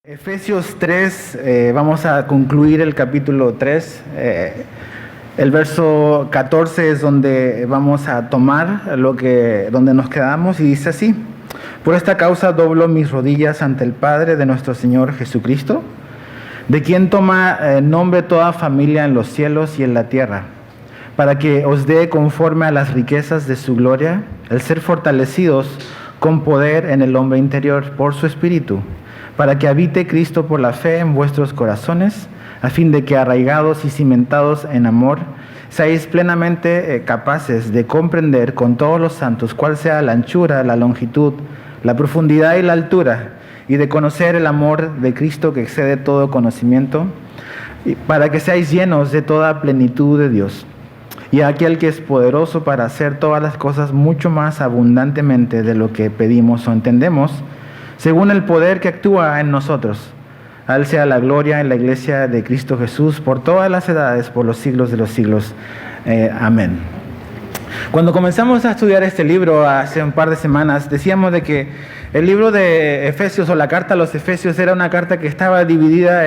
Efesios 3, vamos a concluir el capítulo 3. El verso 14 es donde vamos a tomar donde nos quedamos, y dice así: por esta causa doblo mis rodillas ante el Padre de nuestro Señor Jesucristo, de quien toma nombre toda familia en los cielos y en la tierra, para que os dé conforme a las riquezas de su gloria el ser fortalecidos con poder en el hombre interior por su Espíritu, para que habite Cristo por la fe en vuestros corazones, a fin de que arraigados y cimentados en amor, seáis plenamente capaces de comprender con todos los santos cuál sea la anchura, la longitud, la profundidad y la altura, y de conocer el amor de Cristo que excede todo conocimiento, para que seáis llenos de toda plenitud de Dios. Y a aquel que es poderoso para hacer todas las cosas mucho más abundantemente de lo que pedimos o entendemos, según el poder que actúa en nosotros. A Él sea la gloria en la iglesia de Cristo Jesús por todas las edades, por los siglos de los siglos. Amén. Cuando comenzamos a estudiar este libro hace un par de semanas, decíamos de que el libro de Efesios, o la carta a los Efesios, era una carta que estaba dividida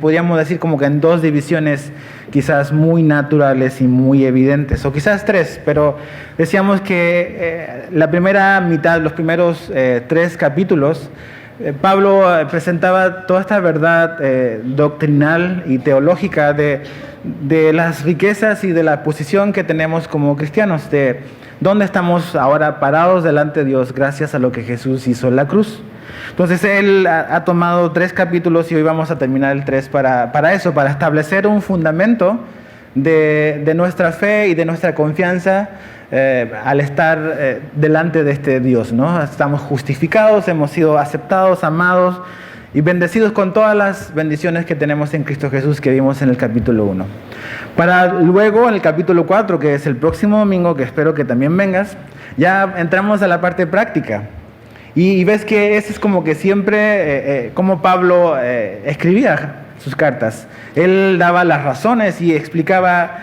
podríamos decir, como que en dos divisiones quizás muy naturales y muy evidentes, o quizás tres, pero decíamos que la primera mitad, los primeros 3 capítulos, Pablo presentaba toda esta verdad doctrinal y teológica de las riquezas y de la posición que tenemos como cristianos, de dónde estamos ahora parados delante de Dios gracias a lo que Jesús hizo en la cruz. Entonces él ha tomado 3 capítulos y hoy vamos a terminar el 3 para eso, para establecer un fundamento de nuestra fe y de nuestra confianza al estar delante de este Dios, ¿no? Estamos justificados, hemos sido aceptados, amados y bendecidos con todas las bendiciones que tenemos en Cristo Jesús, que vimos en el capítulo 1. Para luego, en el capítulo 4, que es el próximo domingo, que espero que también vengas, ya entramos a la parte práctica. Y ves que ese es como que siempre como Pablo escribía sus cartas. Él daba las razones y explicaba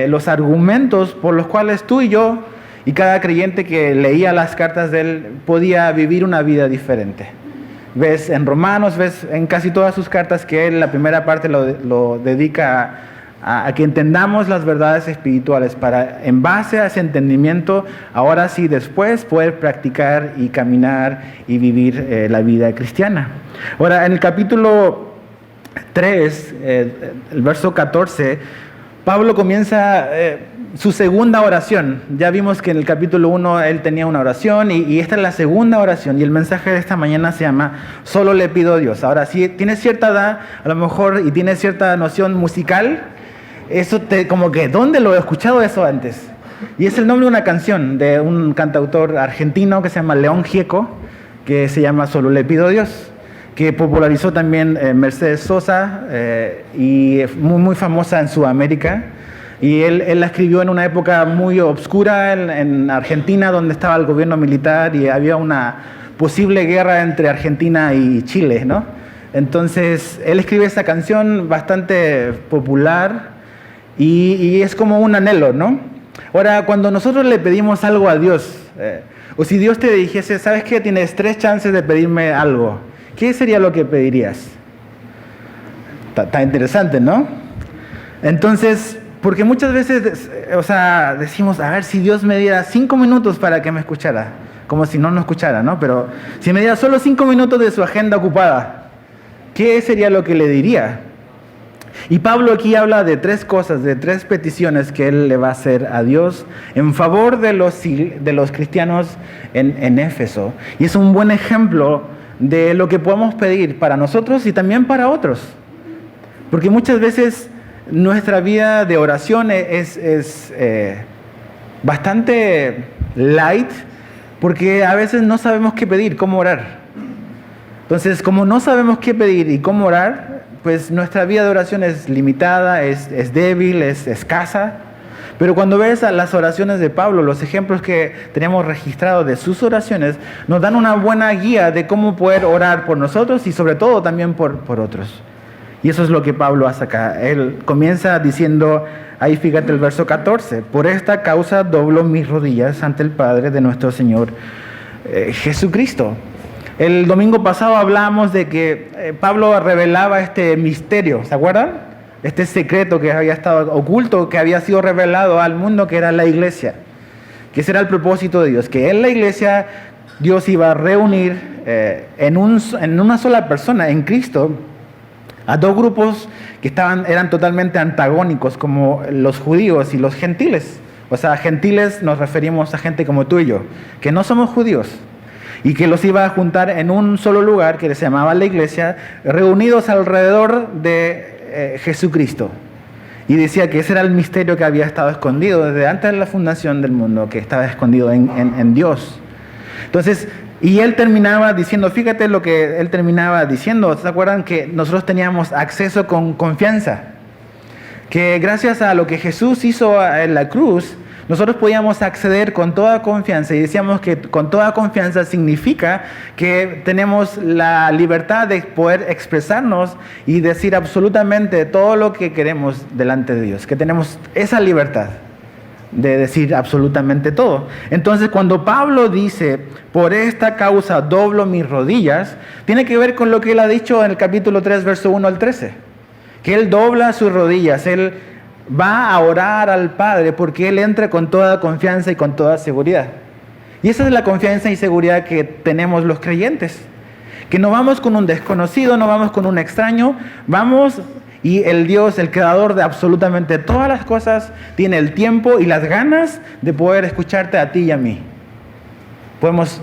los argumentos por los cuales tú y yo y cada creyente que leía las cartas de él podía vivir una vida diferente. Ves en Romanos, ves en casi todas sus cartas que él la primera parte lo dedica a que entendamos las verdades espirituales, para en base a ese entendimiento, ahora sí después poder practicar y caminar y vivir la vida cristiana. Ahora, en el capítulo 3, el verso 14, Pablo comienza su segunda oración. Ya vimos que en el capítulo 1 él tenía una oración y esta es la segunda oración, y el mensaje de esta mañana se llama Solo le pido a Dios. Ahora, si tienes cierta edad a lo mejor y tienes cierta noción musical, eso como que, ¿dónde lo he escuchado eso antes? Y es el nombre de una canción de un cantautor argentino que se llama León Gieco, que se llama Solo le pido a Dios, que popularizó también Mercedes Sosa y muy, muy famosa en Sudamérica. Y él la escribió en una época muy oscura en Argentina, donde estaba el gobierno militar y había una posible guerra entre Argentina y Chile, ¿no? Entonces, él escribe esa canción bastante popular y es como un anhelo, ¿no? Ahora, cuando nosotros le pedimos algo a Dios, o si Dios te dijese, ¿sabes qué? Tienes 3 chances de pedirme algo, ¿qué sería lo que pedirías? Está interesante, ¿no? Entonces, porque muchas veces, decimos, a ver, si Dios me diera 5 minutos para que me escuchara, como si no nos escuchara, ¿no? Pero si me diera solo 5 minutos de su agenda ocupada, ¿qué sería lo que le diría? Y Pablo aquí habla de 3 cosas, de 3 peticiones que él le va a hacer a Dios en favor de los cristianos en Éfeso. Y es un buen ejemplo de lo que podemos pedir para nosotros y también para otros. Porque muchas veces nuestra vida de oración es bastante light, porque a veces no sabemos qué pedir, cómo orar. Entonces, como no sabemos qué pedir y cómo orar, pues nuestra vida de oración es limitada, es débil, es escasa. Pero cuando ves a las oraciones de Pablo, los ejemplos que tenemos registrados de sus oraciones, nos dan una buena guía de cómo poder orar por nosotros y sobre todo también por otros. Y eso es lo que Pablo hace acá. Él comienza diciendo, ahí fíjate el verso 14, por esta causa doblo mis rodillas ante el Padre de nuestro Señor Jesucristo. El domingo pasado hablamos de que Pablo revelaba este misterio, ¿se acuerdan? Este secreto que había estado oculto, que había sido revelado al mundo, que era la iglesia. Que ese era el propósito de Dios, que en la iglesia Dios iba a reunir en una sola persona, en Cristo, a dos grupos que eran totalmente antagónicos, como los judíos y los gentiles. O sea, gentiles nos referimos a gente como tú y yo, que no somos judíos, y que los iba a juntar en un solo lugar que se llamaba la iglesia, reunidos alrededor de Jesucristo. Y decía que ese era el misterio que había estado escondido desde antes de la fundación del mundo, que estaba escondido en Dios. Entonces, y él terminaba diciendo, fíjate lo que él terminaba diciendo, ¿se acuerdan? Que nosotros teníamos acceso con confianza, que gracias a lo que Jesús hizo en la cruz, nosotros podíamos acceder con toda confianza, y decíamos que con toda confianza significa que tenemos la libertad de poder expresarnos y decir absolutamente todo lo que queremos delante de Dios, que tenemos esa libertad de decir absolutamente todo. Entonces, cuando Pablo dice, por esta causa doblo mis rodillas, tiene que ver con lo que él ha dicho en el capítulo 3, verso 1 al 13, que él dobla sus rodillas, él va a orar al Padre porque él entra con toda confianza y con toda seguridad. Y esa es la confianza y seguridad que tenemos los creyentes, que no vamos con un desconocido, no vamos con un extraño, vamos, y el Dios, el creador de absolutamente todas las cosas, tiene el tiempo y las ganas de poder escucharte a ti y a mí. Podemos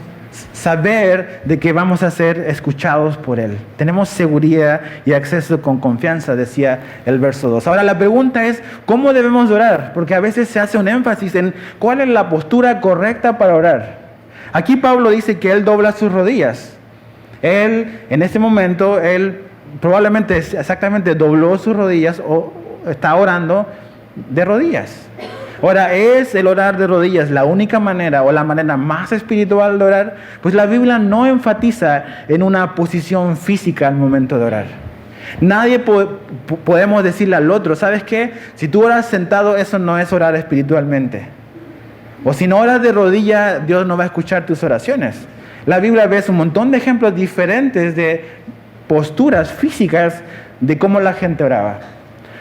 saber de que vamos a ser escuchados por Él. Tenemos seguridad y acceso con confianza, decía el verso 2. Ahora la pregunta es, ¿cómo debemos orar? Porque a veces se hace un énfasis en cuál es la postura correcta para orar. Aquí Pablo dice que él dobla sus rodillas. Él, en este momento, él probablemente exactamente dobló sus rodillas o está orando de rodillas. Ahora, ¿es el orar de rodillas la única manera o la manera más espiritual de orar? Pues la Biblia no enfatiza en una posición física al momento de orar. Nadie podemos decirle al otro, ¿sabes qué? Si tú oras sentado, eso no es orar espiritualmente. O si no oras de rodilla, Dios no va a escuchar tus oraciones. La Biblia ves un montón de ejemplos diferentes de posturas físicas de cómo la gente oraba.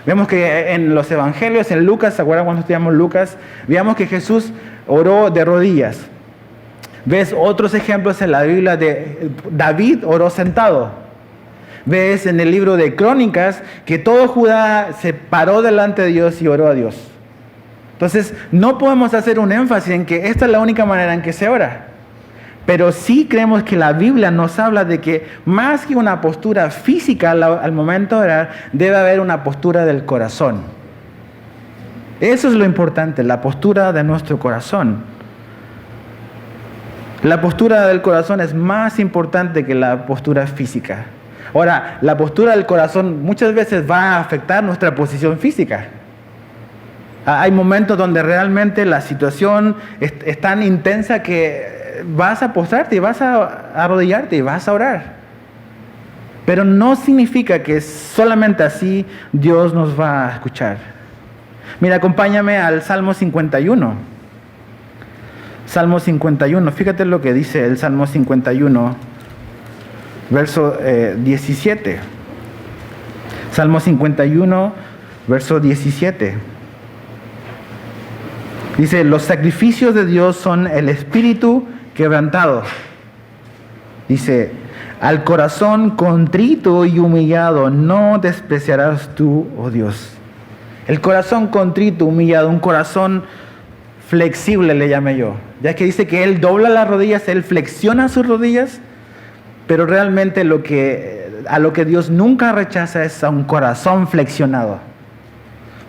Vemos que en los evangelios, en Lucas, ¿se acuerdan cuando estudiamos Lucas? Veamos que Jesús oró de rodillas. Ves otros ejemplos en la Biblia de David oró sentado. Ves en el libro de Crónicas que todo Judá se paró delante de Dios y oró a Dios. Entonces, no podemos hacer un énfasis en que esta es la única manera en que se ora. Pero sí creemos que la Biblia nos habla de que más que una postura física al momento de orar, debe haber una postura del corazón. Eso es lo importante, la postura de nuestro corazón. La postura del corazón es más importante que la postura física. Ahora, la postura del corazón muchas veces va a afectar nuestra posición física. Hay momentos donde realmente la situación es tan intensa que vas a postrarte y vas a arrodillarte y vas a orar. Pero no significa que solamente así Dios nos va a escuchar. Mira, acompáñame al Salmo 51. Salmo 51, fíjate lo que dice el Salmo 51, verso 17. Salmo 51, verso 17. Dice, los sacrificios de Dios son el espíritu quebrantado. Dice, al corazón contrito y humillado no despreciarás tú, oh Dios. El corazón contrito, humillado, un corazón flexible le llamé yo. Ya que dice que Él dobla las rodillas, Él flexiona sus rodillas, pero realmente a lo que Dios nunca rechaza es a un corazón flexionado.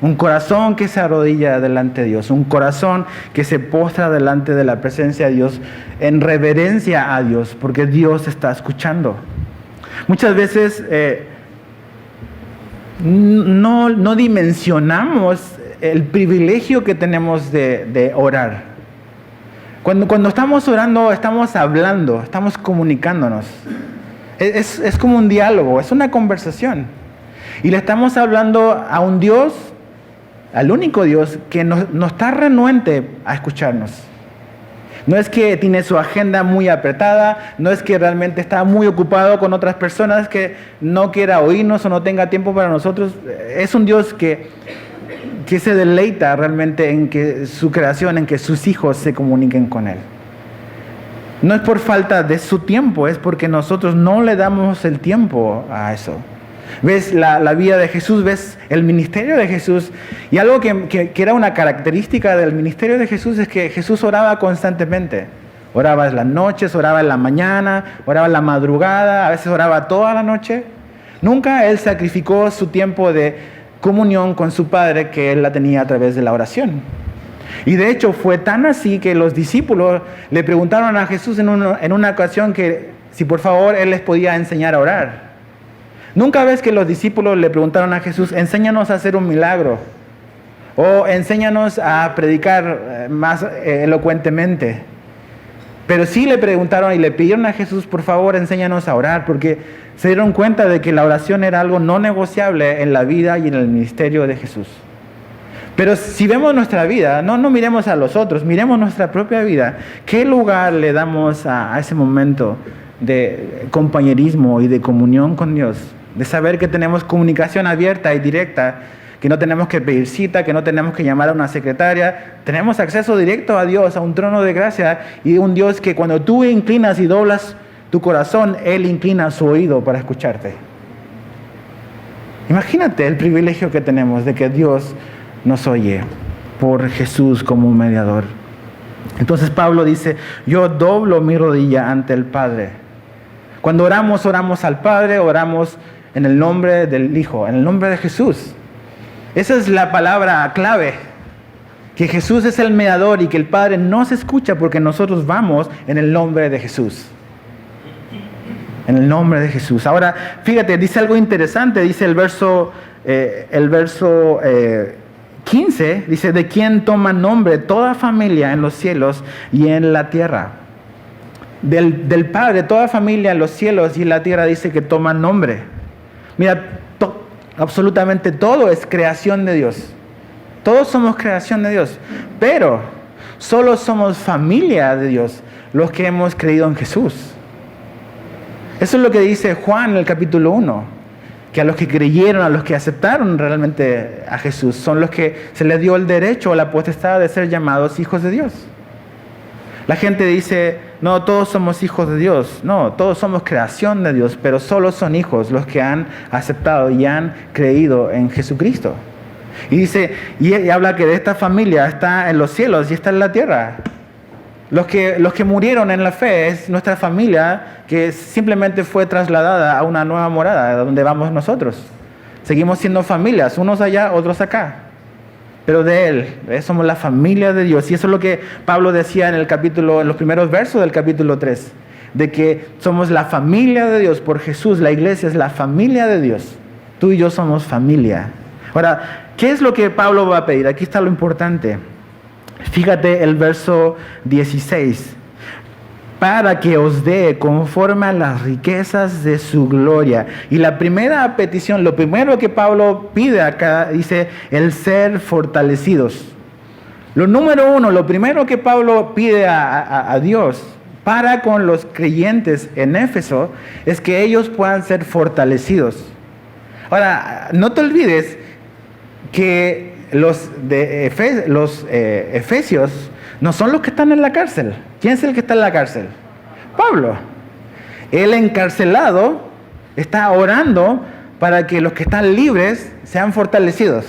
Un corazón que se arrodilla delante de Dios, un corazón que se postra delante de la presencia de Dios en reverencia a Dios, porque Dios está escuchando. Muchas veces no dimensionamos el privilegio que tenemos de orar. Cuando estamos orando, estamos hablando, estamos comunicándonos. Es como un diálogo, es una conversación. Y le estamos hablando a un Dios, al único Dios que no está renuente a escucharnos. No es que tiene su agenda muy apretada, no es que realmente está muy ocupado con otras personas, que no quiera oírnos o no tenga tiempo para nosotros. Es un Dios que se deleita realmente en que su creación, en que sus hijos se comuniquen con Él. No es por falta de su tiempo, es porque nosotros no le damos el tiempo a eso. Ves la vida de Jesús, ves el ministerio de Jesús, y algo que era una característica del ministerio de Jesús es que Jesús oraba constantemente. Oraba en las noches, oraba en la mañana, oraba en la madrugada, a veces oraba toda la noche. Nunca Él sacrificó su tiempo de comunión con su Padre, que Él la tenía a través de la oración. Y de hecho fue tan así que los discípulos le preguntaron a Jesús en una ocasión que si por favor Él les podía enseñar a orar. Nunca ves que los discípulos le preguntaron a Jesús, enséñanos a hacer un milagro, o enséñanos a predicar más elocuentemente. Pero sí le preguntaron y le pidieron a Jesús, por favor, enséñanos a orar, porque se dieron cuenta de que la oración era algo no negociable en la vida y en el ministerio de Jesús. Pero si vemos nuestra vida, no miremos a los otros, miremos nuestra propia vida. ¿Qué lugar le damos a ese momento de compañerismo y de comunión con Dios? De saber que tenemos comunicación abierta y directa, que no tenemos que pedir cita, que no tenemos que llamar a una secretaria. Tenemos acceso directo a Dios, a un trono de gracia, y un Dios que cuando tú inclinas y doblas tu corazón, Él inclina su oído para escucharte. Imagínate el privilegio que tenemos de que Dios nos oye por Jesús como un mediador. Entonces Pablo dice, yo doblo mi rodilla ante el Padre. Cuando oramos al Padre, oramos en el nombre del Hijo, en el nombre de Jesús. Esa es la palabra clave, que Jesús es el mediador y que el Padre nos escucha porque nosotros vamos en el nombre de Jesús. En el nombre de Jesús. Ahora, fíjate, dice algo interesante, dice el verso 15, dice, de quien toma nombre toda familia en los cielos y en la tierra. Del Padre, toda familia en los cielos y en la tierra dice que toma nombre. Mira, absolutamente todo es creación de Dios. Todos somos creación de Dios, pero solo somos familia de Dios los que hemos creído en Jesús. Eso es lo que dice Juan en el capítulo 1, que a los que creyeron, a los que aceptaron realmente a Jesús, son los que se les dio el derecho o la potestad de ser llamados hijos de Dios. La gente dice, no, todos somos hijos de Dios. No, todos somos creación de Dios, pero solo son hijos los que han aceptado y han creído en Jesucristo. Y dice, y habla que de esta familia está en los cielos y está en la tierra. Los que murieron en la fe es nuestra familia que simplemente fue trasladada a una nueva morada, donde vamos nosotros. Seguimos siendo familias, unos allá, otros acá. Pero de Él, somos la familia de Dios. Y eso es lo que Pablo decía en los primeros versos del capítulo 3. De que somos la familia de Dios por Jesús. La iglesia es la familia de Dios. Tú y yo somos familia. Ahora, ¿qué es lo que Pablo va a pedir? Aquí está lo importante. Fíjate el verso 16. Para que os dé conforme a las riquezas de su gloria. Y la primera petición, lo primero que Pablo pide acá, dice, el ser fortalecidos. Lo número uno, lo primero que Pablo pide a Dios para con los creyentes en Éfeso, es que ellos puedan ser fortalecidos. Ahora, no te olvides que los efesios no son los que están en la cárcel. ¿Quién es el que está en la cárcel? Pablo. El encarcelado está orando para que los que están libres sean fortalecidos.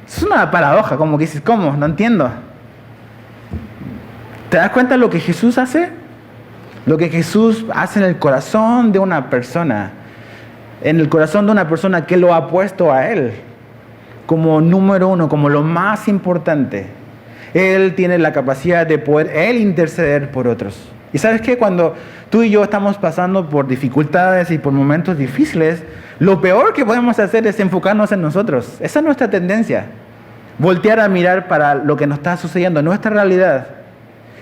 Es una paradoja, como que dices, ¿cómo? No entiendo. ¿Te das cuenta de lo que Jesús hace? Lo que Jesús hace en el corazón de una persona. En el corazón de una persona que lo ha puesto a Él como número uno, como lo más importante. Él tiene la capacidad de poder Él interceder por otros. Y ¿sabes qué? Cuando tú y yo estamos pasando por dificultades y por momentos difíciles, lo peor que podemos hacer es enfocarnos en nosotros. Esa es nuestra tendencia. Voltear a mirar para lo que nos está sucediendo, nuestra realidad.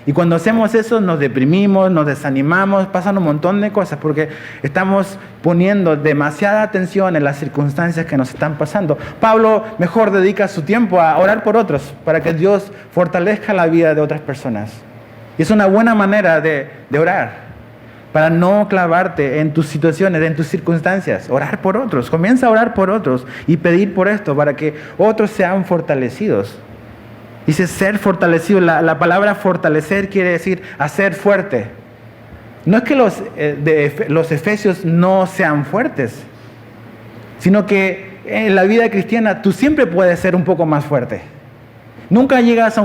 Y cuando hacemos eso nos deprimimos, nos desanimamos, pasan un montón de cosas porque estamos poniendo demasiada atención en las circunstancias que nos están pasando. Pablo mejor dedica su tiempo a orar por otros para que Dios fortalezca la vida de otras personas. Y es una buena manera de orar, para no clavarte en tus situaciones, en tus circunstancias. Orar por otros, comienza a orar por otros y pedir por esto, para que otros sean fortalecidos. Dice ser fortalecido, la palabra fortalecer quiere decir hacer fuerte. No es que los efesios no sean fuertes, sino que en la vida cristiana tú siempre puedes ser un poco más fuerte. Nunca llegamos a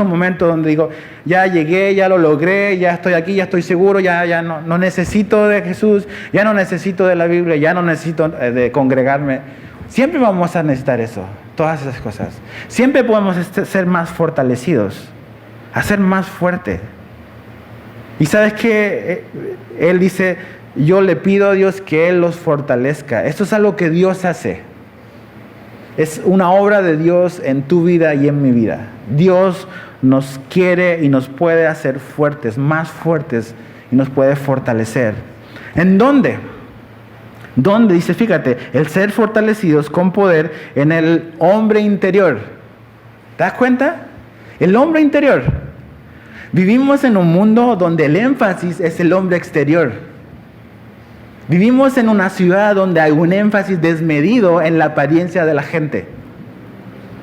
un momento donde digo, ya llegué, ya lo logré, ya estoy aquí, ya estoy seguro, ya no necesito de Jesús, ya no necesito de la Biblia, ya no necesito de congregarme. Siempre vamos a necesitar eso, todas esas cosas. Siempre podemos ser más fortalecidos, hacer más fuerte. Y sabes que Él dice, yo le pido a Dios que Él los fortalezca. Esto es algo que Dios hace. Es una obra de Dios en tu vida y en mi vida. Dios nos quiere y nos puede hacer fuertes, más fuertes, y nos puede fortalecer. ¿En dónde? ¿Dónde? Dice, fíjate, el ser fortalecidos con poder en el hombre interior. ¿Te das cuenta? El hombre interior. Vivimos en un mundo donde el énfasis es el hombre exterior. Vivimos en una ciudad donde hay un énfasis desmedido en la apariencia de la gente.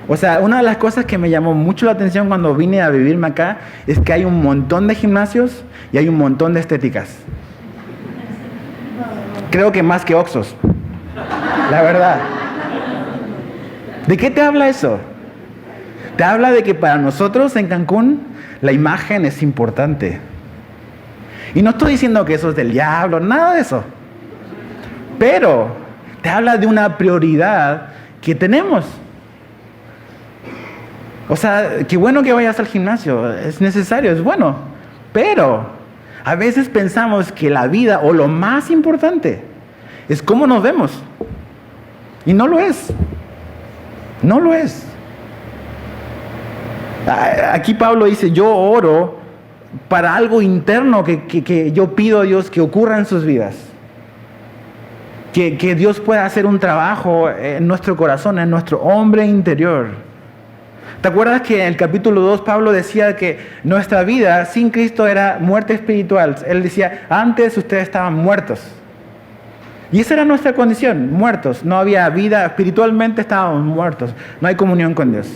O sea, una de las cosas que me llamó mucho la atención cuando vine a vivirme acá es que hay un montón de gimnasios y hay un montón de estéticas. Creo que más que Oxxos, la verdad. ¿De qué te habla eso? Te habla de que para nosotros en Cancún la imagen es importante. Y no estoy diciendo que eso es del diablo, nada de eso. Pero te habla de una prioridad que tenemos. O sea, qué bueno que vayas al gimnasio, es necesario, es bueno. Pero a veces pensamos que la vida o lo más importante es cómo nos vemos. Y no lo es. No lo es. Aquí Pablo dice, yo oro para algo interno que yo pido a Dios que ocurra en sus vidas. Que Dios pueda hacer un trabajo en nuestro corazón, en nuestro hombre interior. ¿Te acuerdas que en el capítulo 2 Pablo decía que nuestra vida sin Cristo era muerte espiritual? Él decía, antes ustedes estaban muertos. Y esa era nuestra condición, muertos. No había vida, espiritualmente estábamos muertos. No hay comunión con Dios.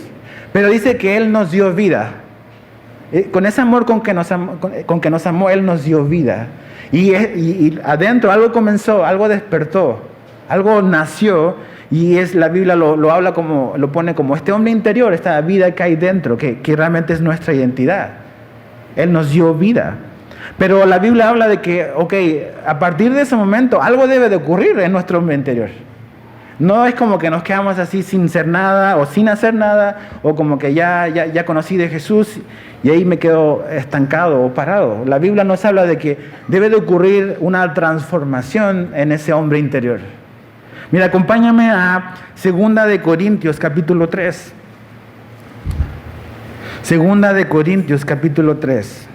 Pero dice que Él nos dio vida. Con ese amor con que nos amó, Él nos dio vida. Y adentro algo comenzó, algo despertó, algo nació, y la Biblia lo habla como, lo pone como este hombre interior, esta vida que hay dentro, que realmente es nuestra identidad. Él nos dio vida. Pero la Biblia habla de que, a partir de ese momento algo debe de ocurrir en nuestro hombre interior. No es como que nos quedamos así sin ser nada o sin hacer nada, o como que ya conocí de Jesús y ahí me quedo estancado o parado. La Biblia nos habla de que debe de ocurrir una transformación en ese hombre interior. Mira, acompáñame a 2 de Corintios capítulo 3. 2 de Corintios capítulo 3.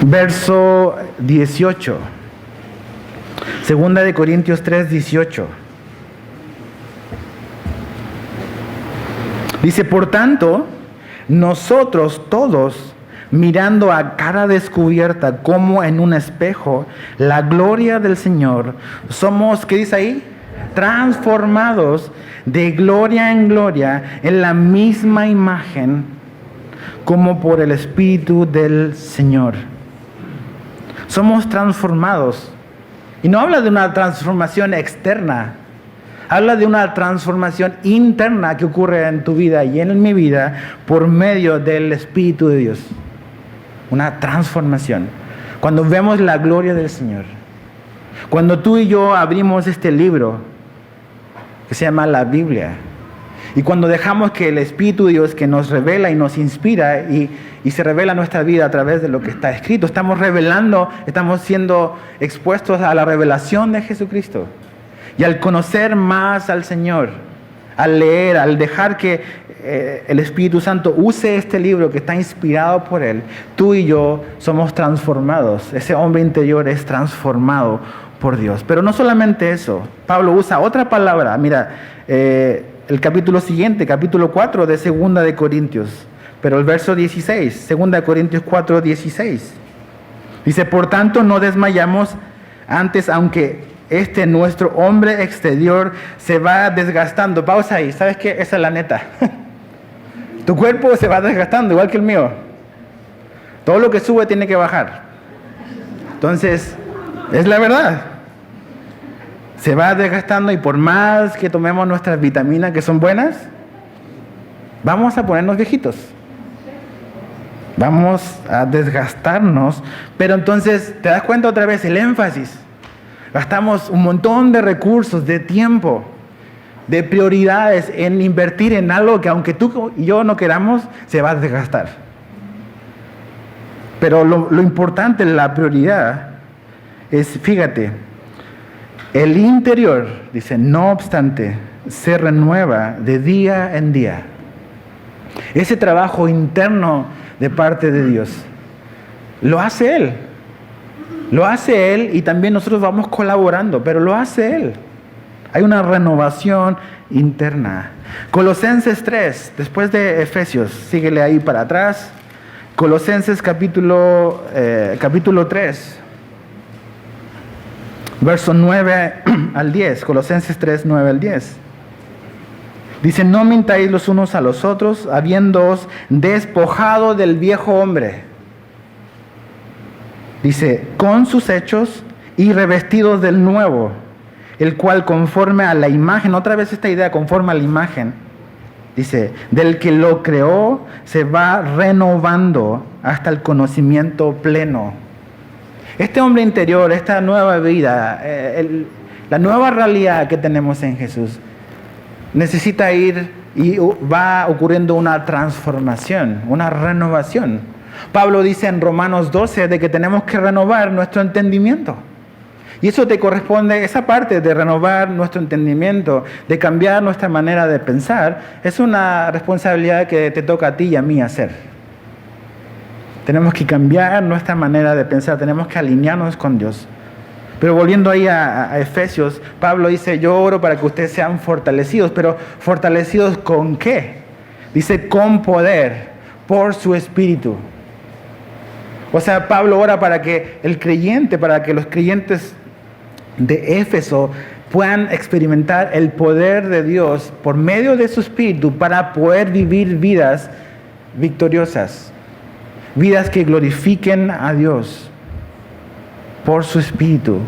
Verso 18. 2 de Corintios 3, 18. Dice, por tanto, nosotros todos, mirando a cara descubierta como en un espejo la gloria del Señor, somos, ¿qué dice ahí? Transformados de gloria en gloria en la misma imagen como por el Espíritu del Señor. Somos transformados. Y no habla de una transformación externa. Habla de una transformación interna que ocurre en tu vida y en mi vida por medio del Espíritu de Dios. Una transformación. Cuando vemos la gloria del Señor. Cuando tú y yo abrimos este libro que se llama la Biblia. Y cuando dejamos que el Espíritu de Dios que nos revela y nos inspira y se revela nuestra vida a través de lo que está escrito, estamos revelando, estamos siendo expuestos a la revelación de Jesucristo. Y al conocer más al Señor, al leer, al dejar que el Espíritu Santo use este libro que está inspirado por Él, tú y yo somos transformados. Ese hombre interior es transformado por Dios. Pero no solamente eso. Pablo usa otra palabra. Mira, el capítulo siguiente, capítulo 4 de Segunda de Corintios, pero el verso 16, Segunda de Corintios 4, 16. Dice, por tanto no desmayamos antes, aunque nuestro hombre exterior se va desgastando. Pausa ahí, ¿sabes qué? Esa es la neta. Tu cuerpo se va desgastando, igual que el mío. Todo lo que sube tiene que bajar. Entonces, es la verdad. Se va desgastando y por más que tomemos nuestras vitaminas que son buenas, vamos a ponernos viejitos. Vamos a desgastarnos. Pero entonces, ¿te das cuenta otra vez el énfasis? Gastamos un montón de recursos, de tiempo, de prioridades en invertir en algo que aunque tú y yo no queramos, se va a desgastar. Pero lo importante, la prioridad, es, fíjate, el interior, dice, no obstante, se renueva de día en día. Ese trabajo interno de parte de Dios, lo hace Él. Lo hace Él y también nosotros vamos colaborando, pero lo hace Él. Hay una renovación interna. Colosenses 3, después de Efesios, síguele ahí para atrás. Colosenses capítulo 3, verso 9 al 10. Colosenses 3, 9 al 10. Dice, no mintáis los unos a los otros, habiéndoos despojado del viejo hombre. Dice, con sus hechos y revestidos del nuevo, el cual conforme a la imagen, otra vez esta idea, conforme a la imagen, dice, del que lo creó, se va renovando hasta el conocimiento pleno. Este hombre interior, esta nueva vida, la nueva realidad que tenemos en Jesús, necesita ir y va ocurriendo una transformación, una renovación. Pablo dice en Romanos 12 de que tenemos que renovar nuestro entendimiento. Y eso te corresponde, esa parte de renovar nuestro entendimiento, de cambiar nuestra manera de pensar, es una responsabilidad que te toca a ti y a mí hacer. Tenemos que cambiar nuestra manera de pensar, tenemos que alinearnos con Dios. Pero volviendo ahí a Efesios, Pablo dice, yo oro para que ustedes sean fortalecidos, pero ¿fortalecidos con qué? Dice, con poder, por su Espíritu. O sea, Pablo ora para que el creyente, para que los creyentes de Éfeso puedan experimentar el poder de Dios por medio de su Espíritu para poder vivir vidas victoriosas, vidas que glorifiquen a Dios por su Espíritu.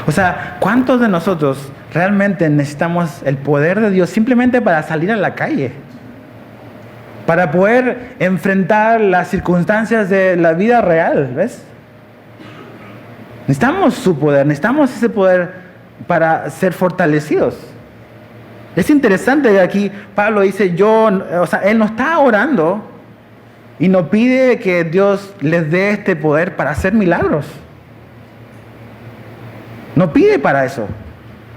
O sea, ¿cuántos de nosotros realmente necesitamos el poder de Dios simplemente para salir a la calle? Para poder enfrentar las circunstancias de la vida real, ¿ves? Necesitamos su poder, necesitamos ese poder para ser fortalecidos. Es interesante que aquí Pablo dice, él no está orando y no pide que Dios les dé este poder para hacer milagros. No pide para eso.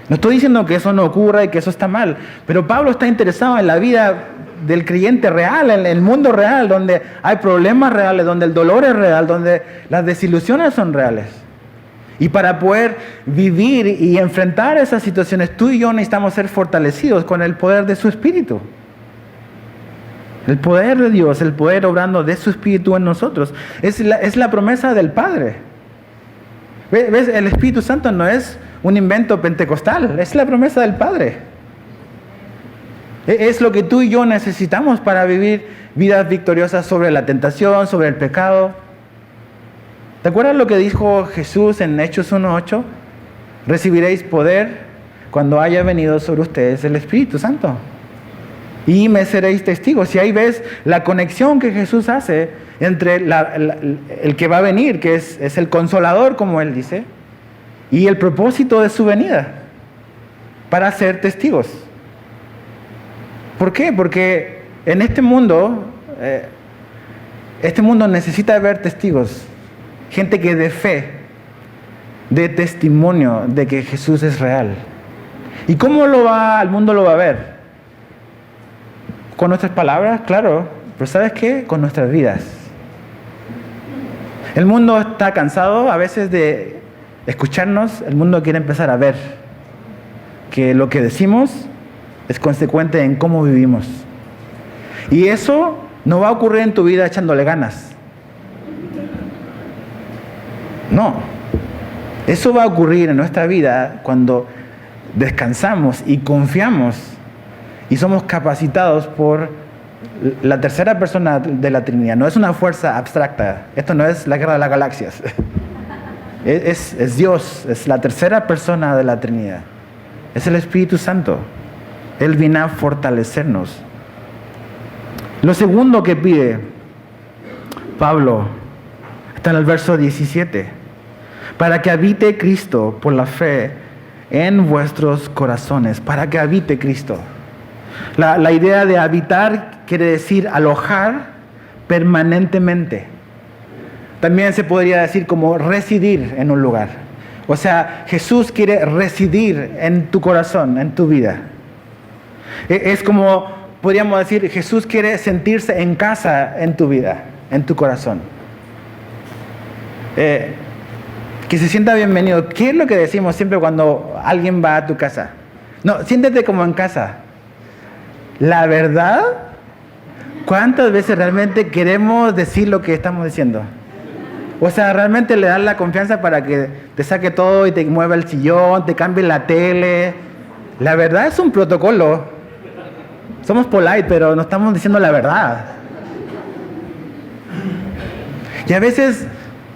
No estoy diciendo que eso no ocurra y que eso está mal, pero Pablo está interesado en la vida del creyente real, en el mundo real, donde hay problemas reales, donde el dolor es real, donde las desilusiones son reales. Y para poder vivir y enfrentar esas situaciones, tú y yo necesitamos ser fortalecidos con el poder de su Espíritu. El poder de Dios, el poder obrando de su Espíritu en nosotros. Es la promesa del Padre. ¿Ves? El Espíritu Santo no es un invento pentecostal, es la promesa del Padre. Es lo que tú y yo necesitamos para vivir vidas victoriosas sobre la tentación, sobre el pecado. ¿Te acuerdas lo que dijo Jesús en Hechos 1:8? Recibiréis poder cuando haya venido sobre ustedes el Espíritu Santo. Y me seréis testigos. Y ahí ves la conexión que Jesús hace entre el que va a venir, que es el Consolador, como Él dice, y el propósito de su venida, para ser testigos. ¿Por qué? Porque en este mundo necesita ver testigos, gente que dé fe, dé testimonio de que Jesús es real. ¿Y cómo el mundo lo va a ver? ¿Con nuestras palabras? Claro, pero ¿sabes qué? Con nuestras vidas. El mundo está cansado a veces de escucharnos, el mundo quiere empezar a ver que lo que decimos es consecuente en cómo vivimos. Y eso no va a ocurrir en tu vida echándole ganas. No. Eso va a ocurrir en nuestra vida cuando descansamos y confiamos y somos capacitados por la tercera persona de la Trinidad. No es una fuerza abstracta. Esto no es la guerra de las galaxias. Es Dios, es la tercera persona de la Trinidad. Es el Espíritu Santo. Él viene a fortalecernos. Lo segundo que pide Pablo está en el verso 17. Para que habite Cristo por la fe en vuestros corazones. Para que habite Cristo. La idea de habitar quiere decir alojar permanentemente. También se podría decir como residir en un lugar. O sea, Jesús quiere residir en tu corazón, en tu vida. Es como, podríamos decir, Jesús quiere sentirse en casa en tu vida, en tu corazón. Que se sienta bienvenido. ¿Qué es lo que decimos siempre cuando alguien va a tu casa? No, siéntete como en casa. La verdad, ¿cuántas veces realmente queremos decir lo que estamos diciendo? O sea, realmente le das la confianza para que te saque todo y te mueva el sillón, te cambie la tele. La verdad es un protocolo. Somos polite, pero no estamos diciendo la verdad. Y a veces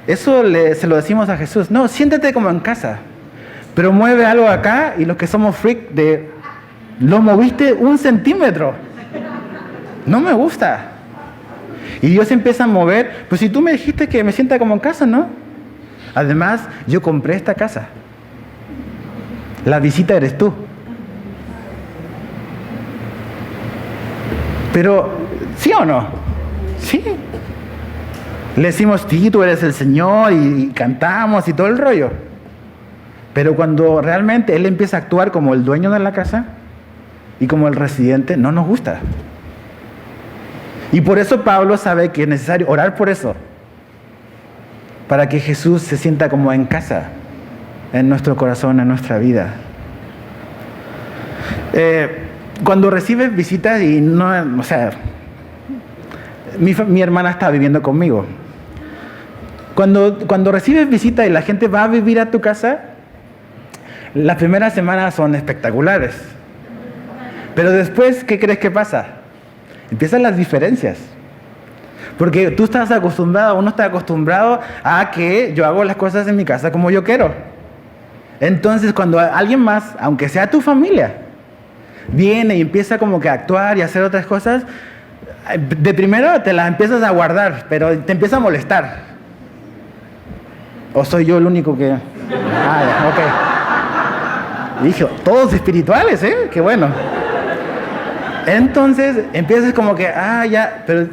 eso se lo decimos a Jesús. No, siéntete como en casa. Pero mueve algo acá y los que somos freak de... Lo moviste 1 centímetro. No me gusta. Y Dios empieza a mover. Pues si tú me dijiste que me sienta como en casa, ¿no? Además, yo compré esta casa. La visita eres tú. Pero, ¿sí o no? Sí. Le decimos, sí, tú eres el Señor y cantamos y todo el rollo. Pero cuando realmente Él empieza a actuar como el dueño de la casa y como el residente, no nos gusta. Y por eso Pablo sabe que es necesario orar por eso. Para que Jesús se sienta como en casa, en nuestro corazón, en nuestra vida. Cuando recibes visitas y no, o sea, mi hermana está viviendo conmigo. Cuando recibes visitas y la gente va a vivir a tu casa, las primeras semanas son espectaculares. Pero después, ¿qué crees que pasa? Empiezan las diferencias. Porque tú estás acostumbrado, uno está acostumbrado a que yo hago las cosas en mi casa como yo quiero. Entonces, cuando alguien más, aunque sea tu familia, viene y empieza como que a actuar y a hacer otras cosas, de primero te las empiezas a guardar, pero te empieza a molestar. ¿O soy yo el único que...? Ah, ya, ok. Dije, todos espirituales, ¿eh? Qué bueno. Entonces, empiezas como que, ya, pero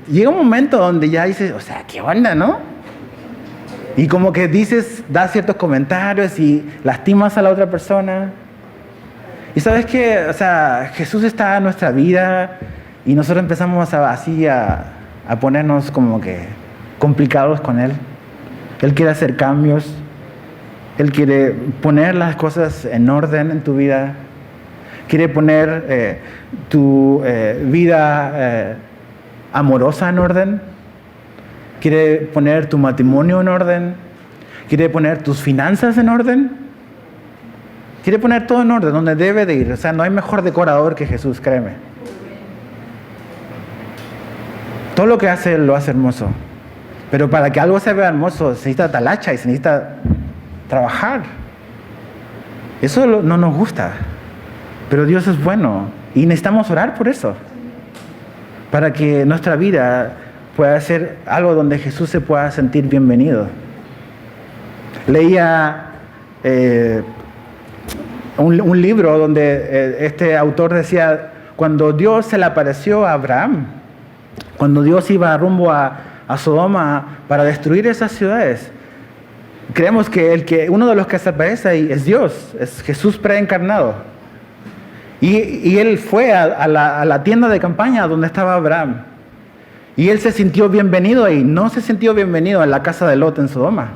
llega un momento donde ya dices, o sea, ¿qué onda, no? Y como que dices, das ciertos comentarios y lastimas a la otra persona. Y sabes que, o sea, Jesús está en nuestra vida y nosotros empezamos así a ponernos como que complicados con Él. Él quiere hacer cambios. Él quiere poner las cosas en orden en tu vida. Quiere poner tu vida amorosa en orden. Quiere poner tu matrimonio en orden. Quiere poner tus finanzas en orden. Quiere poner todo en orden, donde debe de ir. O sea, no hay mejor decorador que Jesús, créeme. Todo lo que hace, lo hace hermoso. Pero para que algo se vea hermoso, se necesita talacha y se necesita trabajar. Eso no nos gusta. Pero Dios es bueno y necesitamos orar por eso. Para que nuestra vida pueda ser algo donde Jesús se pueda sentir bienvenido. Leía un libro donde este autor decía, cuando Dios se le apareció a Abraham, cuando Dios iba rumbo a Sodoma para destruir esas ciudades, creemos que uno de los que se aparece ahí es Dios, es Jesús preencarnado. Y él fue a la tienda de campaña donde estaba Abraham. Y él se sintió bienvenido ahí. No se sintió bienvenido en la casa de Lot en Sodoma.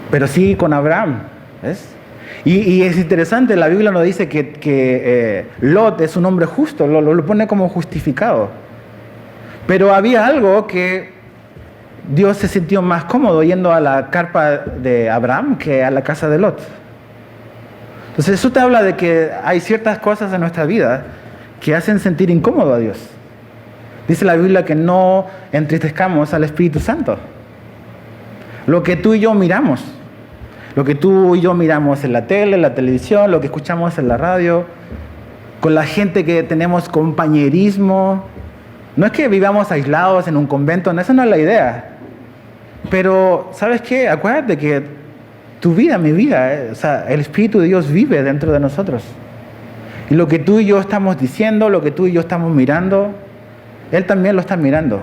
Pero sí con Abraham. ¿Ves? Y es interesante, la Biblia nos dice que Lot es un hombre justo, lo pone como justificado. Pero había algo que Dios se sintió más cómodo yendo a la carpa de Abraham que a la casa de Lot. Entonces eso te habla de que hay ciertas cosas en nuestra vida que hacen sentir incómodo a Dios. Dice la Biblia que no entristezcamos al Espíritu Santo. Lo que tú y yo miramos, lo que tú y yo miramos en la tele, en la televisión, lo que escuchamos en la radio, con la gente que tenemos compañerismo. No es que vivamos aislados en un convento, no, esa no es la idea. Pero, ¿sabes qué? Acuérdate que tu vida, mi vida, o sea, el Espíritu de Dios vive dentro de nosotros. Y lo que tú y yo estamos diciendo, lo que tú y yo estamos mirando, Él también lo está mirando.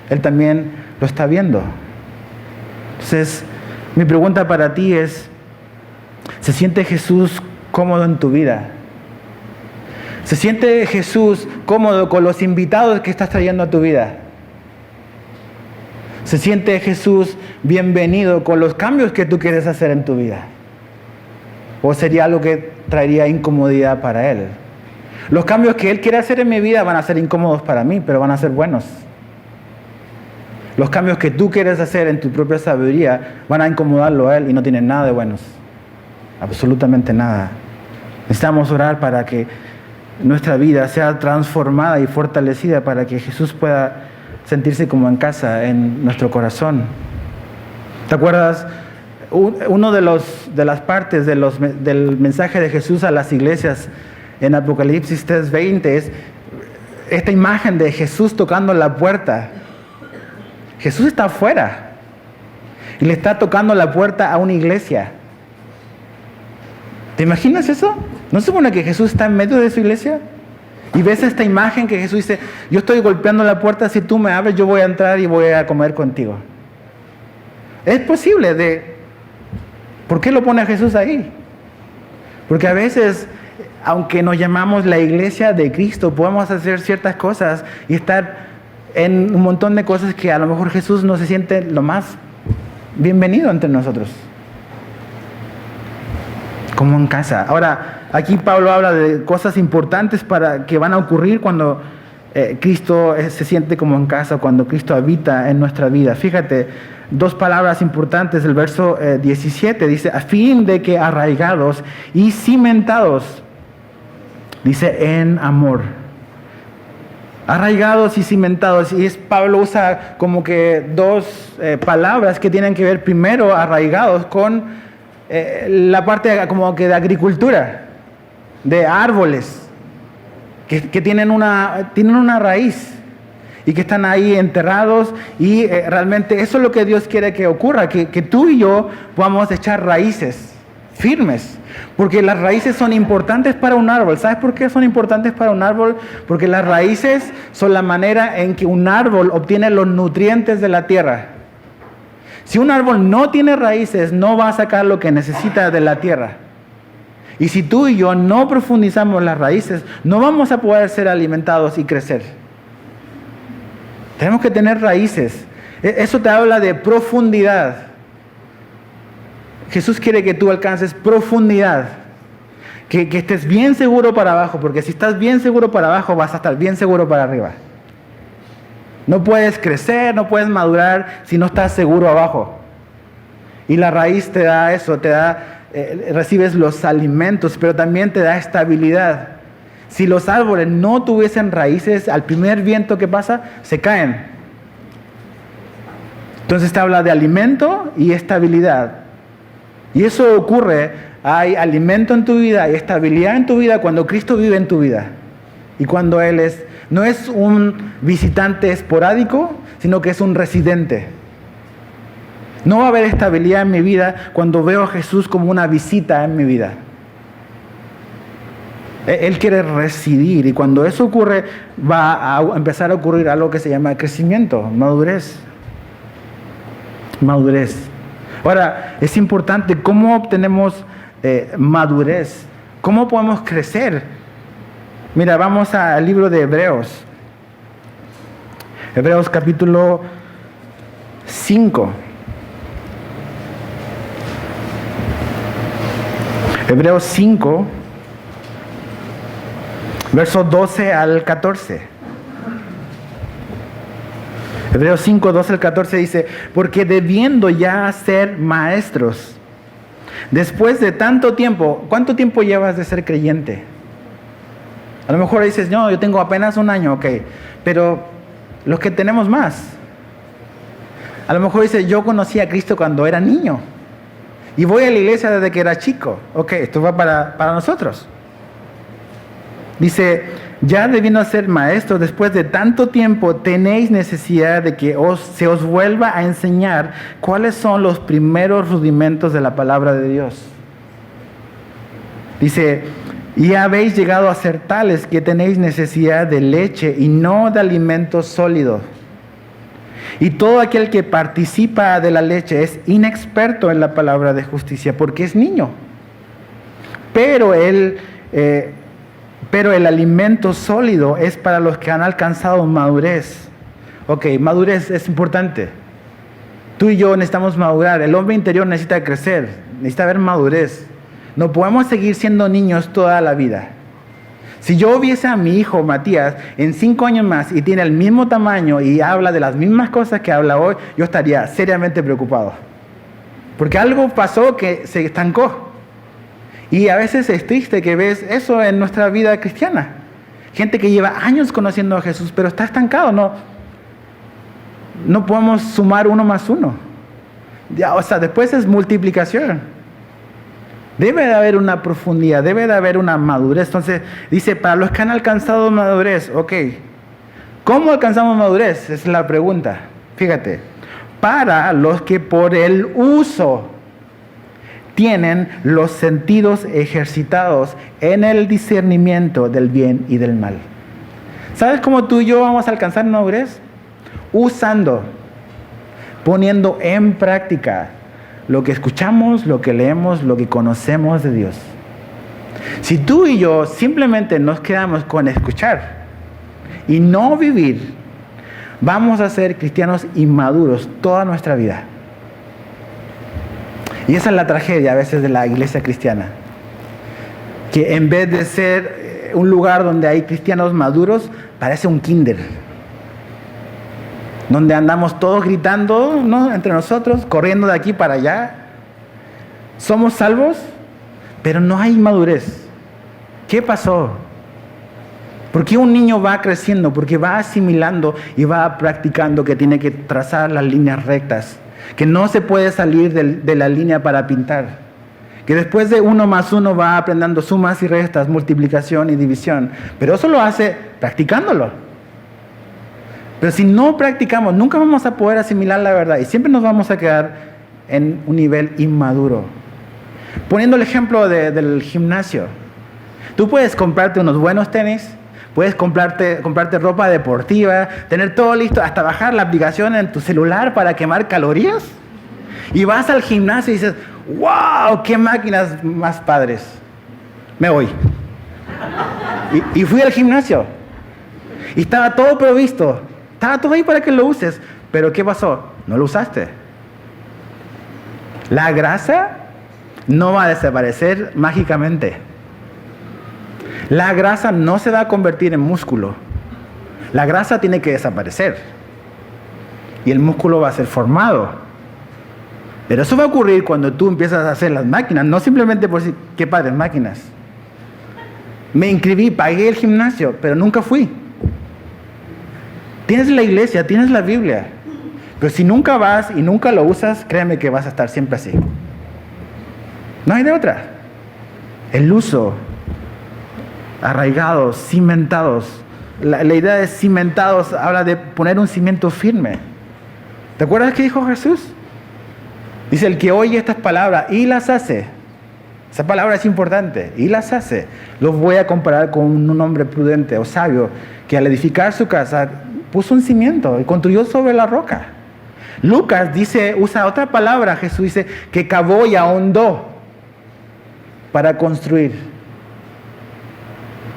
Él también lo está viendo. Entonces, mi pregunta para ti es, ¿se siente Jesús cómodo en tu vida? ¿Se siente Jesús cómodo con los invitados que estás trayendo a tu vida? ¿Se siente Jesús bienvenido con los cambios que tú quieres hacer en tu vida? ¿O sería algo que traería incomodidad para Él? Los cambios que Él quiere hacer en mi vida van a ser incómodos para mí, pero van a ser buenos. Los cambios que tú quieres hacer en tu propia sabiduría van a incomodarlo a Él y no tienen nada de buenos. Absolutamente nada. Necesitamos orar para que nuestra vida sea transformada y fortalecida para que Jesús pueda sentirse como en casa en nuestro corazón. ¿Te acuerdas? Uno de las partes del mensaje de Jesús a las iglesias en Apocalipsis 3:20 es esta imagen de Jesús tocando la puerta. Jesús está afuera y le está tocando la puerta a una iglesia. ¿Te imaginas eso? ¿No se supone que Jesús está en medio de su iglesia? Y ves esta imagen que Jesús dice, yo estoy golpeando la puerta, si tú me abres yo voy a entrar y voy a comer contigo. Es posible ¿por qué lo pone a Jesús ahí? Porque a veces, aunque nos llamamos la iglesia de Cristo, podemos hacer ciertas cosas y estar en un montón de cosas que a lo mejor Jesús no se siente lo más bienvenido entre nosotros. Como en casa. Ahora, aquí Pablo habla de cosas importantes que van a ocurrir cuando Cristo se siente como en casa, cuando Cristo habita en nuestra vida. Fíjate, dos palabras importantes. El verso 17 dice, a fin de que arraigados y cimentados, dice, en amor. Arraigados y cimentados. Y Pablo usa como que dos palabras que tienen que ver primero, arraigados, con la parte como que de agricultura, de árboles, que tienen una raíz y que están ahí enterrados y realmente eso es lo que Dios quiere que ocurra, que tú y yo podamos echar raíces firmes, porque las raíces son importantes para un árbol. ¿Sabes por qué son importantes para un árbol? Porque las raíces son la manera en que un árbol obtiene los nutrientes de la tierra. Si un árbol no tiene raíces, no va a sacar lo que necesita de la tierra. Y si tú y yo no profundizamos las raíces, no vamos a poder ser alimentados y crecer. Tenemos que tener raíces. Eso te habla de profundidad. Jesús quiere que tú alcances profundidad. Que estés bien seguro para abajo, porque si estás bien seguro para abajo, vas a estar bien seguro para arriba. No puedes crecer, no puedes madurar si no estás seguro abajo. Y la raíz te da eso, recibes los alimentos, pero también te da estabilidad. Si los árboles no tuviesen raíces, al primer viento que pasa, se caen. Entonces te habla de alimento y estabilidad. Y eso ocurre, hay alimento en tu vida, hay estabilidad en tu vida cuando Cristo vive en tu vida. Y cuando Él no es un visitante esporádico, sino que es un residente. No va a haber estabilidad en mi vida cuando veo a Jesús como una visita en mi vida. Él quiere residir y cuando eso ocurre va a empezar a ocurrir algo que se llama crecimiento, madurez. Madurez. Ahora, es importante cómo obtenemos madurez, cómo podemos crecer. Mira, vamos al libro de Hebreos. Hebreos capítulo 5. Hebreos 5, versos 12 al 14. Hebreos 5, 12 al 14 dice, porque debiendo ya ser maestros, después de tanto tiempo, ¿cuánto tiempo llevas de ser creyente? A lo mejor dices, no, yo tengo apenas un año, ok, pero los que tenemos más. A lo mejor dices, yo conocí a Cristo cuando era niño y voy a la iglesia desde que era chico. Ok, esto va para nosotros. Dice, ya debiendo ser maestros, después de tanto tiempo, tenéis necesidad de que se os vuelva a enseñar cuáles son los primeros rudimentos de la palabra de Dios. Dice, y habéis llegado a ser tales que tenéis necesidad de leche y no de alimento sólido. Y todo aquel que participa de la leche es inexperto en la palabra de justicia porque es niño. Pero el alimento sólido es para los que han alcanzado madurez. Ok, madurez es importante. Tú y yo necesitamos madurar. El hombre interior necesita crecer, necesita ver madurez. No podemos seguir siendo niños toda la vida. Si yo viese a mi hijo Matías en 5 años más y tiene el mismo tamaño y habla de las mismas cosas que habla hoy, yo estaría seriamente preocupado. Porque algo pasó que se estancó. Y a veces es triste que ves eso en nuestra vida cristiana. Gente que lleva años conociendo a Jesús, pero está estancado. No podemos sumar 1 más 1. Ya, o sea, después es multiplicación. Debe de haber una profundidad, debe de haber una madurez. Entonces, dice, para los que han alcanzado madurez, ok. ¿Cómo alcanzamos madurez? Esa es la pregunta. Fíjate, para los que por el uso tienen los sentidos ejercitados en el discernimiento del bien y del mal. ¿Sabes cómo tú y yo vamos a alcanzar madurez? Usando, poniendo en práctica lo que escuchamos, lo que leemos, lo que conocemos de Dios. Si tú y yo simplemente nos quedamos con escuchar y no vivir, vamos a ser cristianos inmaduros toda nuestra vida. Y esa es la tragedia a veces de la iglesia cristiana. Que en vez de ser un lugar donde hay cristianos maduros, parece un kinder. Donde andamos todos gritando, ¿no?, entre nosotros, corriendo de aquí para allá. Somos salvos, pero no hay madurez. ¿Qué pasó? ¿Por qué un niño va creciendo? Porque va asimilando y va practicando que tiene que trazar las líneas rectas. Que no se puede salir de la línea para pintar. Que después de 1 más 1 va aprendiendo sumas y restas, multiplicación y división. Pero eso lo hace practicándolo. Pero si no practicamos, nunca vamos a poder asimilar la verdad y siempre nos vamos a quedar en un nivel inmaduro. Poniendo el ejemplo del gimnasio. Tú puedes comprarte unos buenos tenis, puedes comprarte ropa deportiva, tener todo listo, hasta bajar la aplicación en tu celular para quemar calorías. Y vas al gimnasio y dices, ¡wow! ¡Qué máquinas más padres! Me voy. Y fui al gimnasio. Y estaba todo provisto. Estaba todo ahí para que lo uses. Pero ¿qué pasó? No lo usaste. La grasa no va a desaparecer mágicamente. La grasa no se va a convertir en músculo. La grasa tiene que desaparecer. Y el músculo va a ser formado. Pero eso va a ocurrir cuando tú empiezas a hacer las máquinas. No simplemente por decir, qué padres máquinas. Me inscribí, pagué el gimnasio, pero nunca fui. Tienes la iglesia, tienes la Biblia. Pero si nunca vas y nunca lo usas, créeme que vas a estar siempre así. No hay de otra. El uso, arraigados, cimentados. La idea de cimentados habla de poner un cimiento firme. ¿Te acuerdas qué dijo Jesús? Dice, el que oye estas palabras y las hace. Esa palabra es importante. Y las hace. Los voy a comparar con un hombre prudente o sabio que al edificar su casa puso un cimiento y construyó sobre la roca. Lucas usa otra palabra. Jesús dice que cavó y ahondó para construir.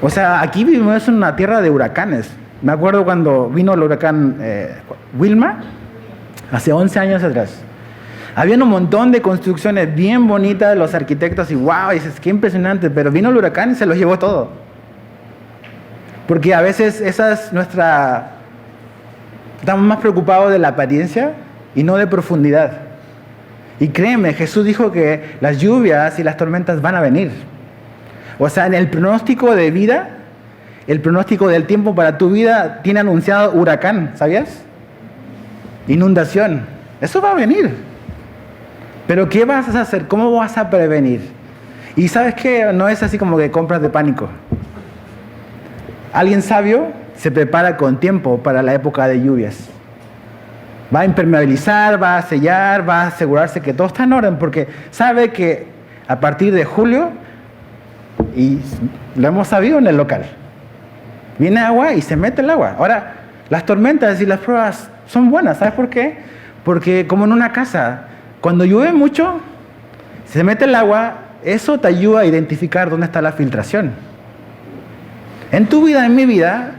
O sea, aquí vivimos en una tierra de huracanes. Me acuerdo cuando vino el huracán Wilma, hace 11 años atrás. Habían un montón de construcciones bien bonitas, los arquitectos y wow, dices, qué impresionante, pero vino el huracán y se los llevó todo. Porque a veces esa es nuestra... Estamos más preocupados de la apariencia y no de profundidad. Y créeme, Jesús dijo que las lluvias y las tormentas van a venir. O sea, en el pronóstico de vida, el pronóstico del tiempo para tu vida tiene anunciado huracán, ¿sabías? Inundación. Eso va a venir. Pero ¿qué vas a hacer? ¿Cómo vas a prevenir? Y ¿sabes qué? No es así como que compras de pánico. Alguien sabio se prepara con tiempo para la época de lluvias. Va a impermeabilizar, va a sellar, va a asegurarse que todo está en orden, porque sabe que a partir de julio, y lo hemos sabido en el local, viene agua y se mete el agua. Ahora, las tormentas y las pruebas son buenas, ¿sabes por qué? Porque como en una casa, cuando llueve mucho, se mete el agua, eso te ayuda a identificar dónde está la filtración. En tu vida, en mi vida,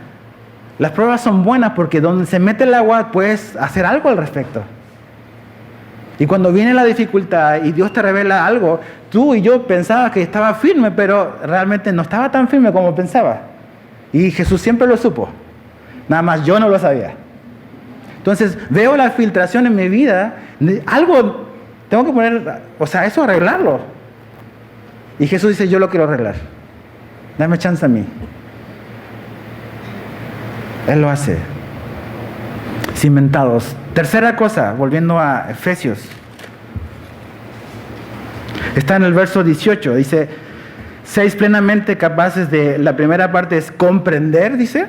las pruebas son buenas porque donde se mete el agua puedes hacer algo al respecto. Y cuando viene la dificultad y Dios te revela algo, tú y yo pensaba que estaba firme, pero realmente no estaba tan firme como pensaba. Y Jesús siempre lo supo. Nada más yo no lo sabía. Entonces veo la filtración en mi vida, algo tengo que poner, o sea, eso arreglarlo. Y Jesús dice, yo lo quiero arreglar. Dame chance a mí. Él lo hace. Cimentados. Tercera cosa, volviendo a Efesios. Está en el verso 18. Dice, seis plenamente capaces de, la primera parte es comprender, dice,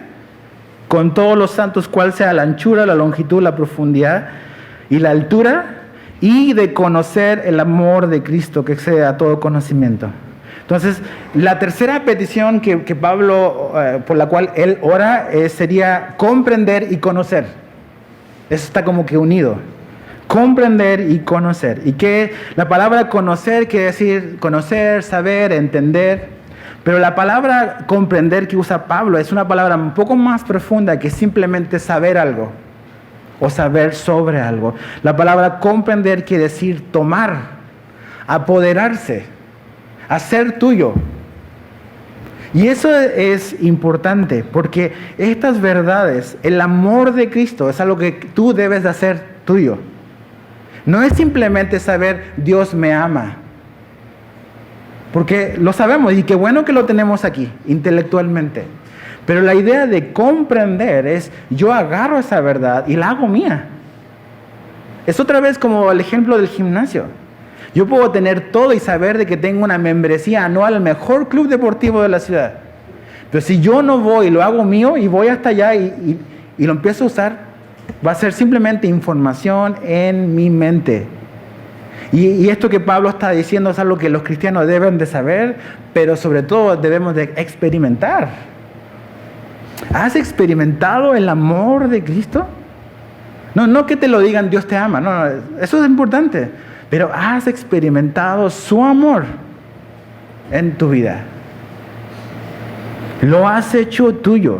con todos los santos cuál sea la anchura, la longitud, la profundidad y la altura, y de conocer el amor de Cristo que excede a todo conocimiento. Entonces, la tercera petición que Pablo, por la cual él ora, sería comprender y conocer. Eso está como que unido. Comprender y conocer. Y que la palabra conocer quiere decir conocer, saber, entender. Pero la palabra comprender que usa Pablo es una palabra un poco más profunda que simplemente saber algo o saber sobre algo. La palabra comprender quiere decir tomar, apoderarse, hacer tuyo. Y eso es importante porque estas verdades, el amor de Cristo es algo que tú debes de hacer tuyo. No es simplemente saber Dios me ama. Porque lo sabemos y qué bueno que lo tenemos aquí intelectualmente. Pero la idea de comprender es yo agarro esa verdad y la hago mía. Es otra vez como el ejemplo del gimnasio. Yo puedo tener todo y saber de que tengo una membresía anual al mejor club deportivo de la ciudad. Pero si yo no voy y lo hago mío y voy hasta allá y lo empiezo a usar, va a ser simplemente información en mi mente. Y esto que Pablo está diciendo es algo que los cristianos deben de saber, pero sobre todo debemos de experimentar. ¿Has experimentado el amor de Cristo? No que te lo digan Dios te ama, no, eso es importante. Pero has experimentado su amor en tu vida. ¿Lo has hecho tuyo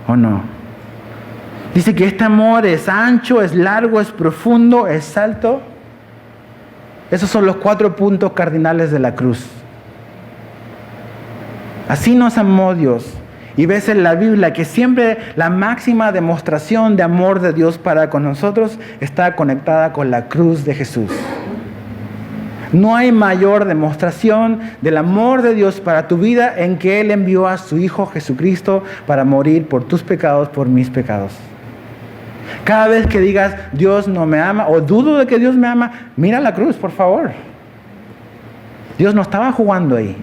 o no? Dice que este amor es ancho, es largo, es profundo, es alto. Esos son los 4 puntos cardinales de la cruz. Así nos amó Dios. Y ves en la Biblia que siempre la máxima demostración de amor de Dios para con nosotros está conectada con la cruz de Jesús. No hay mayor demostración del amor de Dios para tu vida en que Él envió a su Hijo Jesucristo para morir por tus pecados, por mis pecados. Cada vez que digas Dios no me ama o dudo de que Dios me ama, mira la cruz, por favor. Dios no estaba jugando ahí.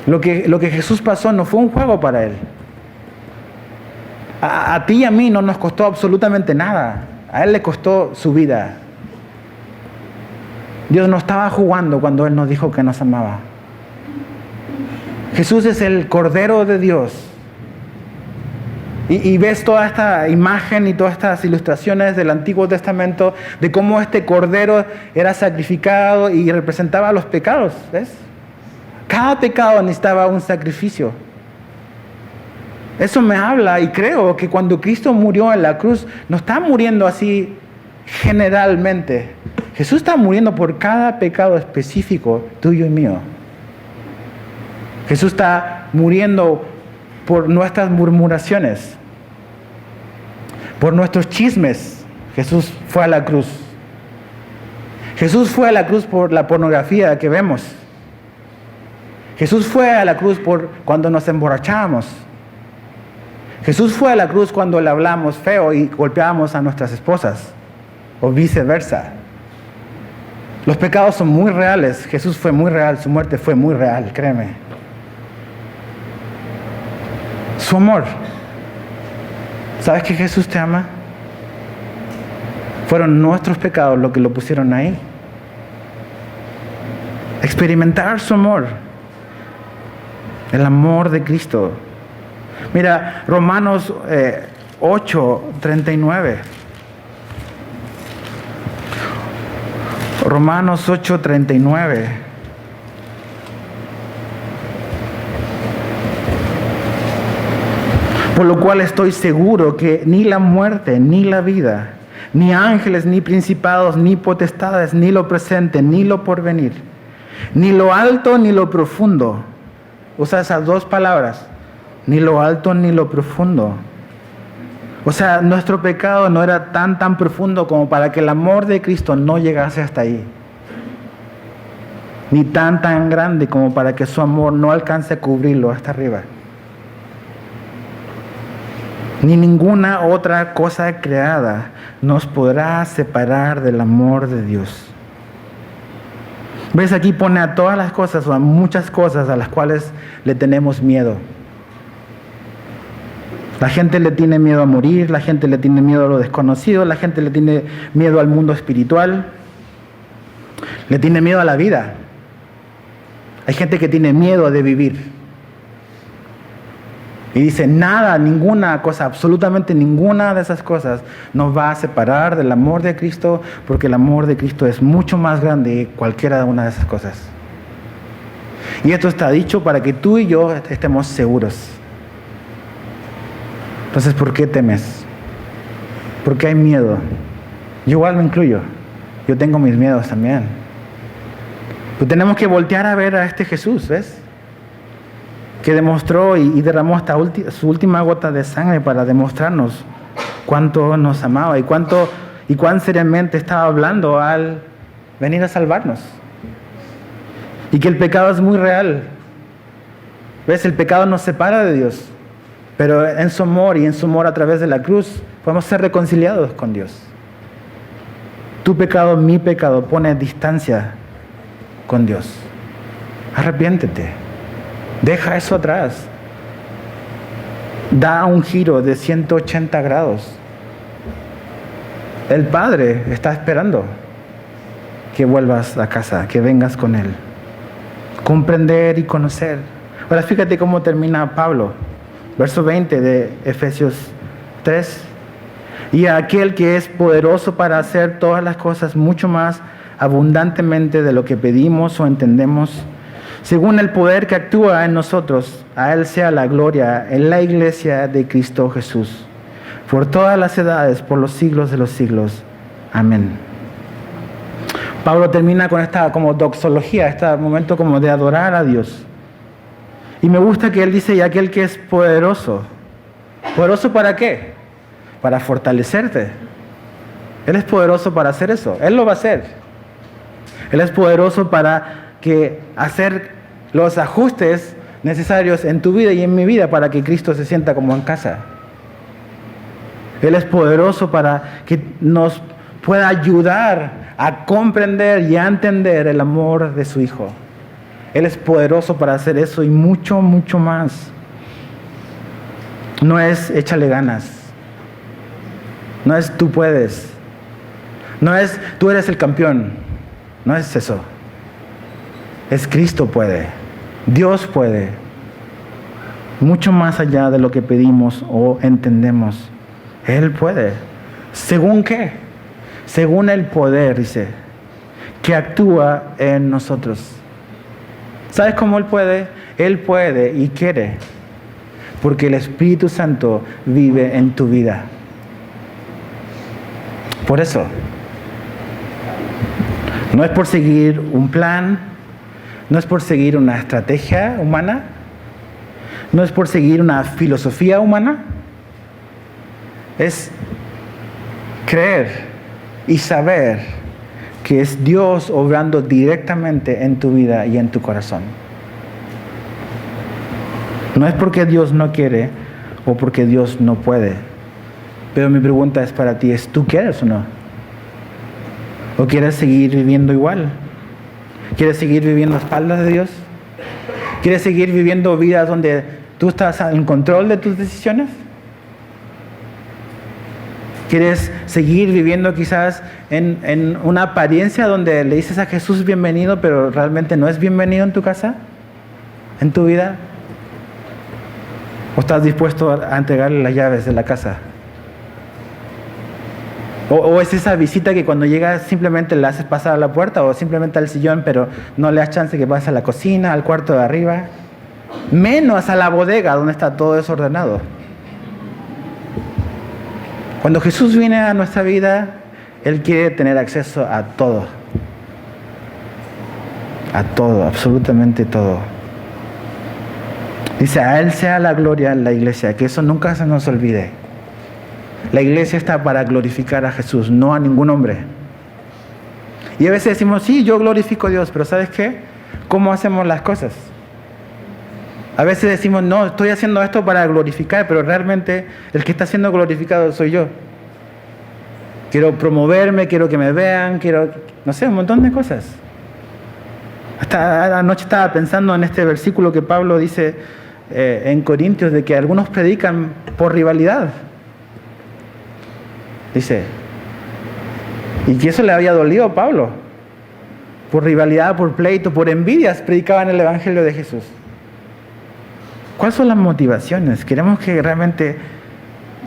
Lo que Jesús pasó no fue un juego para Él. A ti y a mí no nos costó absolutamente nada. A Él le costó su vida. Dios no estaba jugando cuando Él nos dijo que nos amaba. Jesús es el Cordero de Dios. Y ves toda esta imagen y todas estas ilustraciones del Antiguo Testamento de cómo este Cordero era sacrificado y representaba los pecados, ¿ves? Cada pecado necesitaba un sacrificio. Eso me habla y creo que cuando Cristo murió en la cruz, no está muriendo así generalmente. Jesús está muriendo por cada pecado específico tuyo y mío. Jesús está muriendo por nuestras murmuraciones, por nuestros chismes. Jesús fue a la cruz. Jesús fue a la cruz por la pornografía que vemos. Jesús fue a la cruz por cuando nos emborrachamos. Jesús fue a la cruz cuando le hablamos feo y golpeábamos a nuestras esposas, o viceversa. Los pecados son muy reales. Jesús fue muy real, su muerte fue muy real, créeme. Su amor. ¿Sabes que Jesús te ama? Fueron nuestros pecados los que lo pusieron ahí. Experimentar su amor. El amor de Cristo. Mira, Romanos 8:39. Romanos 8:39. Por lo cual estoy seguro que ni la muerte, ni la vida, ni ángeles, ni principados, ni potestades, ni lo presente, ni lo porvenir, ni lo alto, ni lo profundo. Usa esas dos palabras. Ni lo alto, ni lo profundo. O sea, nuestro pecado no era tan profundo como para que el amor de Cristo no llegase hasta ahí. Ni tan grande como para que su amor no alcance a cubrirlo hasta arriba. Ni ninguna otra cosa creada nos podrá separar del amor de Dios. ¿Ves? Aquí pone a todas las cosas o a muchas cosas a las cuales le tenemos miedo. La gente le tiene miedo a morir, la gente le tiene miedo a lo desconocido, la gente le tiene miedo al mundo espiritual, le tiene miedo a la vida. Hay gente que tiene miedo de vivir. Y dice, nada, ninguna cosa, absolutamente ninguna de esas cosas nos va a separar del amor de Cristo, porque el amor de Cristo es mucho más grande que cualquiera una de esas cosas. Y esto está dicho para que tú y yo estemos seguros. Entonces, ¿por qué temes? ¿Por qué hay miedo? Yo igual me incluyo. Yo tengo mis miedos también. Pero tenemos que voltear a ver a este Jesús, ¿ves? Que demostró y derramó hasta su última gota de sangre para demostrarnos cuánto nos amaba y cuán seriamente estaba hablando al venir a salvarnos. Y que el pecado es muy real. ¿Ves? El pecado nos separa de Dios. Pero en su amor y en su amor a través de la cruz podemos ser reconciliados con Dios. Tu pecado, mi pecado, pone distancia con Dios. Arrepiéntete. Deja eso atrás. Da un giro de 180 grados. El Padre está esperando que vuelvas a casa, que vengas con Él. Comprender y conocer. Ahora fíjate cómo termina Pablo. Verso 20 de Efesios 3. Y a aquel que es poderoso para hacer todas las cosas mucho más abundantemente de lo que pedimos o entendemos, según el poder que actúa en nosotros, a Él sea la gloria en la iglesia de Cristo Jesús, por todas las edades, por los siglos de los siglos. Amén. Pablo termina con esta como doxología, este momento como de adorar a Dios. Y me gusta que él dice, y aquel que es poderoso. ¿Poderoso para qué? Para fortalecerte. Él es poderoso para hacer eso. Él lo va a hacer. Él es poderoso para hacer los ajustes necesarios en tu vida y en mi vida para que Cristo se sienta como en casa. Él es poderoso para que nos pueda ayudar a comprender y a entender el amor de su Hijo. Él es poderoso para hacer eso y mucho, mucho más. No es échale ganas. No es tú puedes. No es tú eres el campeón. No es eso. Es Cristo puede. Dios puede. Mucho más allá de lo que pedimos o entendemos. Él puede. ¿Según qué? Según el poder, dice, que actúa en nosotros. ¿Sabes cómo Él puede? Él puede y quiere, porque el Espíritu Santo vive en tu vida. Por eso, No es por seguir un plan, no es por seguir una estrategia humana, no es por seguir una filosofía humana, es creer y saber que es Dios obrando directamente en tu vida y en tu corazón. No es porque Dios no quiere o porque Dios no puede, pero mi pregunta es para ti, ¿tú quieres o no? ¿O quieres seguir viviendo igual? ¿Quieres seguir viviendo a espaldas de Dios? ¿Quieres seguir viviendo vidas donde tú estás en control de tus decisiones? ¿Quieres seguir viviendo quizás en una apariencia donde le dices a Jesús bienvenido, pero realmente no es bienvenido en tu casa, en tu vida? ¿O estás dispuesto a entregarle las llaves de la casa? ¿O es esa visita que cuando llegas simplemente le haces pasar a la puerta o simplemente al sillón, pero no le das chance que pase a la cocina, al cuarto de arriba? Menos a la bodega donde está todo desordenado. Cuando Jesús viene a nuestra vida, Él quiere tener acceso a todo. A todo, absolutamente todo. Dice, a Él sea la gloria en la iglesia, que eso nunca se nos olvide. La iglesia está para glorificar a Jesús, no a ningún hombre. Y a veces decimos, sí, yo glorifico a Dios, pero ¿sabes qué? ¿Cómo hacemos las cosas? A veces decimos, no, estoy haciendo esto para glorificar, pero realmente el que está siendo glorificado soy yo. Quiero promoverme, quiero que me vean, quiero, no sé, un montón de cosas. Hasta anoche estaba pensando en este versículo que Pablo dice en Corintios, de que algunos predican por rivalidad. Dice, y que eso le había dolido a Pablo. Por rivalidad, por pleito, por envidias, predicaban el Evangelio de Jesús. ¿Cuáles son las motivaciones? ¿Queremos que realmente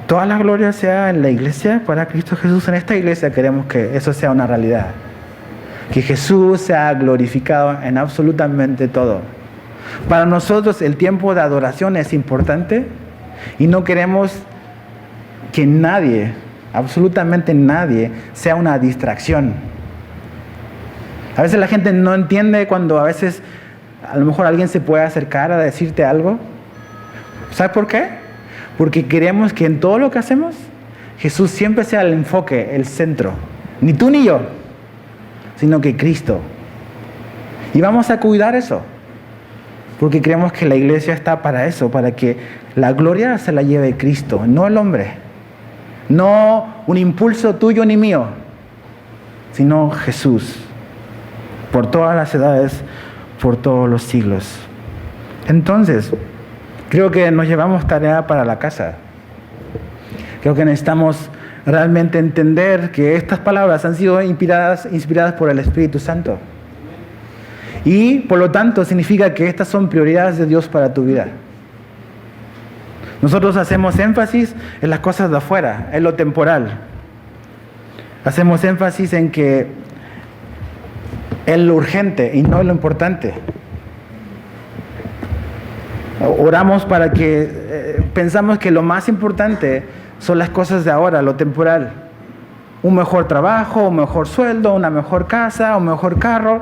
toda la gloria sea en la iglesia para Cristo Jesús? En esta iglesia queremos que eso sea una realidad. Que Jesús sea glorificado en absolutamente todo. Para nosotros el tiempo de adoración es importante y no queremos que nadie, absolutamente nadie, sea una distracción. A veces la gente no entiende cuando a veces a lo mejor alguien se puede acercar a decirte algo. ¿Sabes por qué? Porque queremos que en todo lo que hacemos Jesús siempre sea el enfoque, el centro. Ni tú ni yo, sino que Cristo. Y vamos a cuidar eso. Porque creemos que la iglesia está para eso, para que la gloria se la lleve Cristo, no el hombre. No un impulso tuyo ni mío, sino Jesús. Por todas las edades, por todos los siglos. Entonces, creo que nos llevamos tarea para la casa. Creo que necesitamos realmente entender que estas palabras han sido inspiradas por el Espíritu Santo. Y por lo tanto significa que estas son prioridades de Dios para tu vida. Nosotros hacemos énfasis en las cosas de afuera, en lo temporal. Hacemos énfasis en que en lo urgente y no en lo importante. Oramos para que pensamos que lo más importante son las cosas de ahora, lo temporal. Un mejor trabajo, un mejor sueldo, una mejor casa, un mejor carro.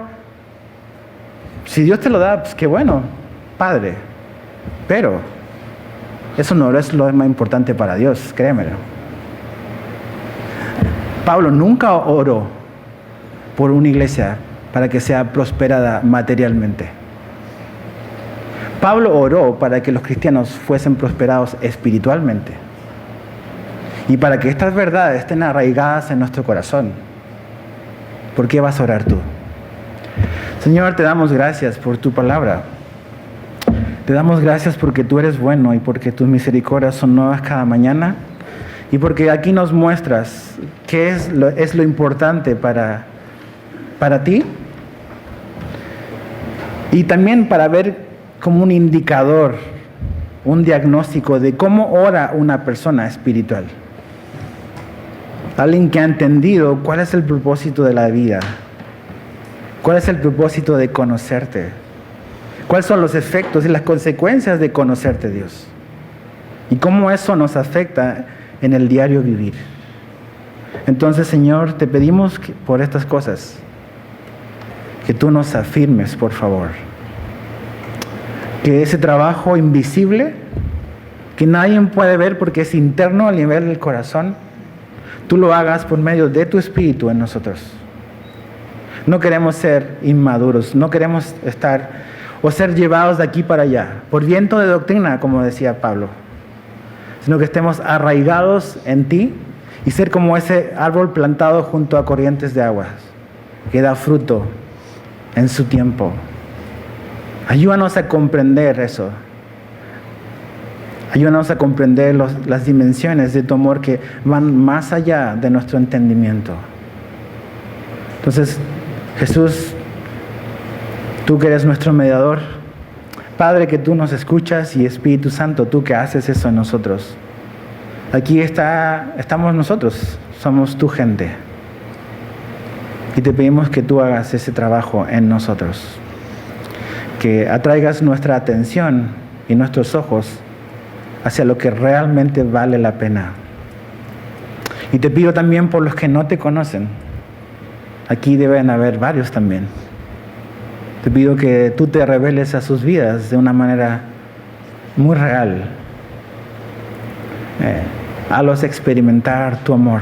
Si Dios te lo da, pues qué bueno, Padre. Pero eso no es lo más importante para Dios, créemelo. Pablo nunca oró por una iglesia para que sea prosperada materialmente. Pablo oró para que los cristianos fuesen prosperados espiritualmente y para que estas verdades estén arraigadas en nuestro corazón. ¿Por qué vas a orar tú? Señor, te damos gracias por tu palabra. Te damos gracias porque tú eres bueno y porque tus misericordias son nuevas cada mañana y porque aquí nos muestras qué es lo importante para ti y también para ver como un indicador, un diagnóstico de cómo ora una persona espiritual. Alguien que ha entendido cuál es el propósito de la vida, cuál es el propósito de conocerte, cuáles son los efectos y las consecuencias de conocerte, Dios, y cómo eso nos afecta en el diario vivir. Entonces, Señor, te pedimos por estas cosas, que tú nos afirmes, por favor. Que ese trabajo invisible, que nadie puede ver porque es interno al nivel del corazón, tú lo hagas por medio de tu Espíritu en nosotros. No queremos ser inmaduros, no queremos estar o ser llevados de aquí para allá, por viento de doctrina, como decía Pablo, sino que estemos arraigados en ti y ser como ese árbol plantado junto a corrientes de aguas, que da fruto en su tiempo. Ayúdanos a comprender eso. Ayúdanos a comprender las dimensiones de tu amor que van más allá de nuestro entendimiento. Entonces, Jesús, tú que eres nuestro mediador, Padre, que tú nos escuchas, y Espíritu Santo, tú que haces eso en nosotros. Aquí estamos nosotros, somos tu gente. Y te pedimos que tú hagas ese trabajo en nosotros. Que atraigas nuestra atención y nuestros ojos hacia lo que realmente vale la pena. Y te pido también por los que no te conocen. Aquí deben haber varios también. Te pido que tú te reveles a sus vidas de una manera muy real. Hazlos experimentar tu amor.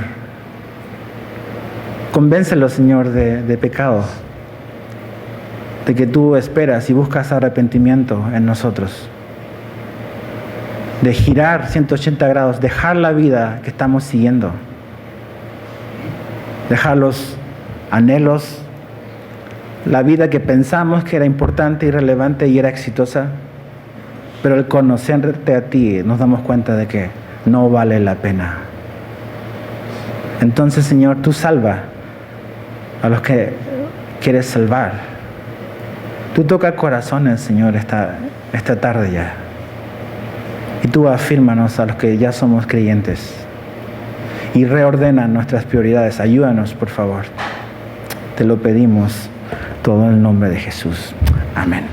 Convéncelos, Señor, de pecado. De que tú esperas y buscas arrepentimiento en nosotros. De girar 180 grados, dejar la vida que estamos siguiendo. Dejar los anhelos, la vida que pensamos que era importante y relevante y era exitosa, pero al conocerte a ti nos damos cuenta de que no vale la pena. Entonces, Señor, tú salva a los que quieres salvar. Tú toca corazones, Señor, esta tarde ya. Y tú afírmanos a los que ya somos creyentes. Y reordena nuestras prioridades. Ayúdanos, por favor. Te lo pedimos todo en el nombre de Jesús. Amén.